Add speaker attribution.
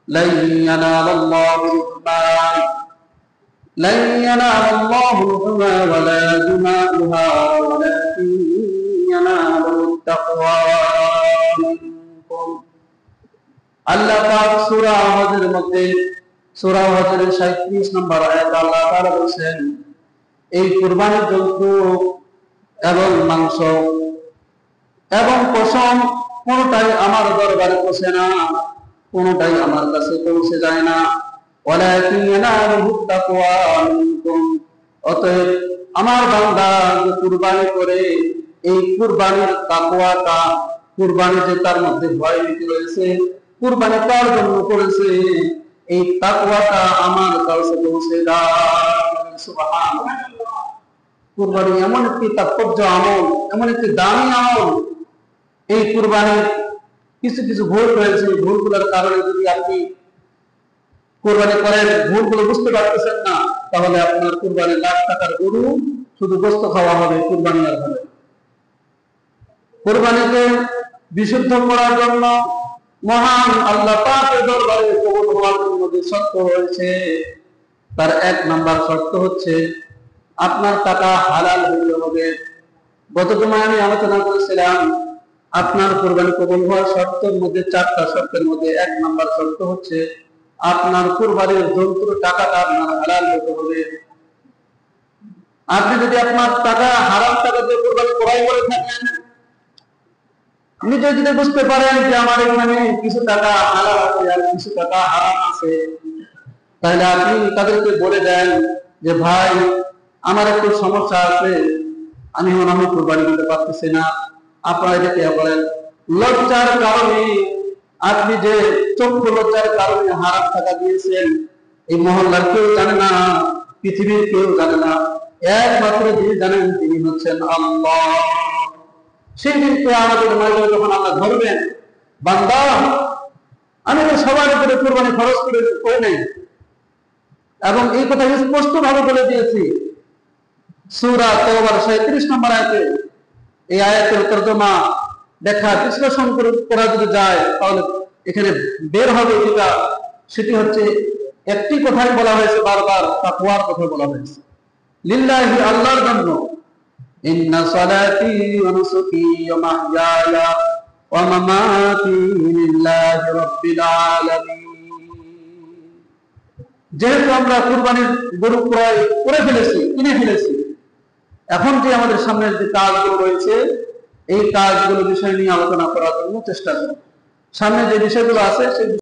Speaker 1: لن ينال الله لحومها ولا دماؤها ولكن يناله التقوى منكم। আল্লাহ পাক সূরা হজের মধ্যে সূরা হজের 37 নম্বর আয়াতে আল্লাহ তাআলা বলেন, এই কুরবানির জন্তু এবং মাংস এবং পশম কোনটাই আমার দরবারে পৌঁছে না, কোনটাই আমার কাছে পৌঁছে যায় না। ওয়ালাকিন ইয়ানালুহু তাকওয়া মিনকুম, অতএব আমার বান্দা যে কুরবানি করে এই কুরবানির তাকওয়াটা, কুরবানি যে তার মধ্যে ভয় ভীতি রয়েছে, কুরবানি তার জন্য করেছে, এই তাকওয়াটা আমার কাছে পৌঁছে যায়। সুবহানাল্লাহ। কুরবানি এমন একটি তাৎপর্য আমল, এমন একটি দামি আমল। এই কুরবানির কিছু কিছু ভুল রয়েছে, ভুলগুলোর কারণে যদি আপনি কুরবানি করেন, ভুলগুলো বুঝতে পারতেছেন না, তাহলে আপনার কুরবানি লাখ টাকার গরু শুধু গোশত খাওয়া হবে, কুরবানি আর হবে। কুরবানিকে বিশুদ্ধ করার জন্য মহান আল্লাহ পাকের দরবারে কবুল হওয়ার জন্য যে শর্ত রয়েছে, তার 1 নাম্বার শর্ত হচ্ছে আপনার টাকা হালাল হইতে হবে। গত জুমায় আমি আলোচনা করেছিলাম, আপনার কুরবানি কবুল হওয়ার শর্তের মধ্যে 4টা শর্তের মধ্যে 1 নাম্বার শর্ত হচ্ছে আপনার কুরবানির জন্তুর টাকাটা আপনার হালাল হতে হবে। আপনি যদি আপনার টাকা হারাম টাকা দিয়ে কুরবানি ক্রয় করে থাকেন, নিজে যদি বুঝতে পারেন যে আমার এখানে কিছু টাকা হালাল আছে আর কিছু টাকা হারাম আছে, তাহলে আপনি তাদেরকে বলে দেন যে ভাই, আমার একটু সমস্যা আছে, আমি মনে হয় কুরবানি দিতে পারতেছি না। আপনারা এটাকে বলেন লজ্জার কারণে, আপনি যে চক্ষু লজ্জার কারণে হারাম টাকা দিয়েছেন, এই মহল্লার কেউ জানে না, পৃথিবীর কেউ জানে না, একমাত্র যিনি জানেন তিনি হচ্ছেন আল্লাহ। সেই দিনকে আমাদের মাঝে যখন আল্লাহ ধরবেন, বান্দা আমি তো সবার উপরে কুরবানি খরচ করে নেই, এবং এই কথা স্পষ্ট ভাবে বলে দিয়েছি সূরা তাওবার 37 নম্বর আয়াতে। এই আয়াতের তরজমা দেখা বিশ্লেষণ করা যদি যায়, তাহলে এখানে বের হবে যেটা, সেটি হচ্ছে একটি কথাই বলা হয়েছে, বারবার তাকওয়ার কথা বলা হয়েছে। লিল্লাহি, আল্লাহর জন্য, ইন্না সালাতি ওয়া নুসুকি ওয়া মাহইয়ায়া ওয়া মামাতি লিল্লাহি রাব্বিল আলামিন। যেহেতু আমরা কুরবানির গরু ক্রয় করে ফেলেছি, কিনে ফেলেছি, এখন যে আমাদের সামনে যে কাজগুলো রয়েছে, এই কাজগুলো বিষয় নিয়ে আলোচনা করার জন্য চেষ্টা করব। সামনে যে বিষয়গুলো আছে সেই